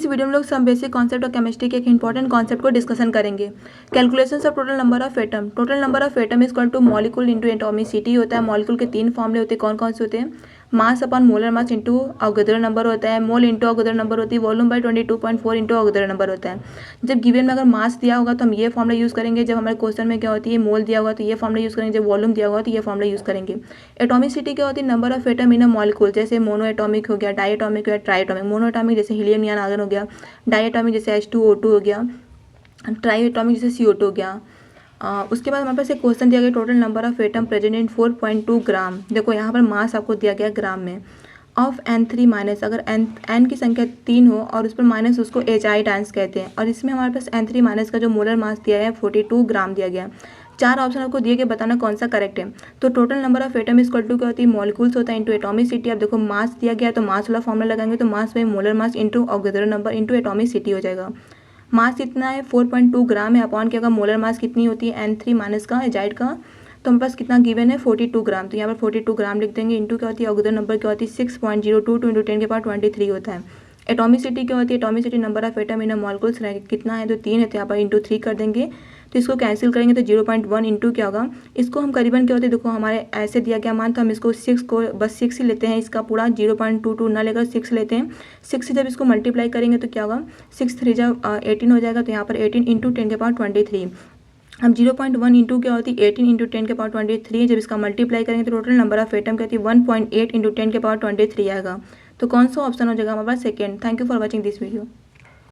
इस वीडियो में लोग सम बेसिक कॉन्सेप्ट और केमिस्ट्री के एक इंपॉर्टेंट कॉन्सेप्ट को डिस्कशन करेंगे। Calculation of total number of atom. Total number of atom is equal two molecule into atomicity होता है। मॉलिक्यूल के 3 फॉर्मूले होते हैं, कौन कौन से होते हैं? Mass upon molar mass into Avogadro number होता है, मोल इंटू अवोगाद्रो नंबर होती है, volume by 22.4 into Avogadro number होता है। जब गिवन में अगर मास दिया होगा तो हम ये फॉर्मूला यूज़ करेंगे। जब हमारे क्वेश्चन में क्या होती है, मोल दिया होगा तो ये फॉर्मूला यूज़ करेंगे। जब वॉल्यूम दिया होगा तो ये फॉर्मूला यूज़ करेंगे। एटॉमिसिटी क्या होती है? Number of atom in a molecule. जैसे मोनो एटॉमिक हो गया, डाई एटॉमिक हो गया, ट्राई एटॉमिक। मोनो एटॉमिक जैसे हीलियम नियॉन आर्गन हो गया, डाई एटॉमिक जैसे H2O2 हो गया, ट्राई एटॉमिक जैसे CO2 हो गया। उसके बाद हमारे पास एक क्वेश्चन दिया गया, total number of atom present in 4.2 ग्राम। देखो यहाँ पर मास आपको दिया गया ग्राम में। ऑफ N3 माइनस, अगर N की संख्या 3 हो और उस पर माइनस, उसको HI टाइम्स कहते हैं। और इसमें हमारे पास N3 माइनस का जो मोलर मास दिया है 42 ग्राम दिया गया। 4 ऑप्शन आपको दिए गए, बताना कौन सा करेक्ट है। तो total number of atom is equal to क्या होती है? मॉलिक्यूल्स होता है इंटू एटॉमिसिटी। अब देखो मास दिया गया तो मास वाला फॉर्मूला लगाएंगे, तो मास में molar mass into Avogadro number into atomicity हो जाएगा। मास कितना है? 4.2 ग्राम है। अपॉन क्या होगा? मोलर मास कितनी होती है? N3 माइनस का, एजाइड का। तो हमारे पास कितना गिवन है? 42 ग्राम। तो यहाँ पर 42 ग्राम लिख देंगे। इंटू क्या होती है? अवोगाद्रो नंबर क्या होती है? 6.022 इंटू 10 के पावर 23 होता है। एटॉमिसिटी क्या होती है? Atomicity number of atom in a molecules कितना है? तो 3 है, तो यहाँ पर इंटू 3 कर देंगे। तो इसको कैंसिल करेंगे तो 0.1 इंटू क्या होगा? इसको हम करीबन क्या होते हैं, देखो हमारे ऐसे दिया गया मान, तो हम इसको 6 को बस 6 ही लेते हैं। इसका पूरा 0.22 ना लेकर 6 लेते हैं। 6 से जब इसको मल्टीप्लाई करेंगे तो क्या होगा? 6 3 जा 18 हो जाएगा। तो यहाँ पर 18 इंटू 10 के पावर 23। अब 0.1 इंटू क्या होती है? 18 इंटू 10 के पावर 23। जब इसका मल्टीप्लाई करेंगे तो टोटल नंबर ऑफ एटम क्या होती है? 1.8 इंटू 10 के पावर 23 आएगा। तो कौन सा ऑप्शन हो जाएगा हमारे पास? Second. Thank you for watching this video.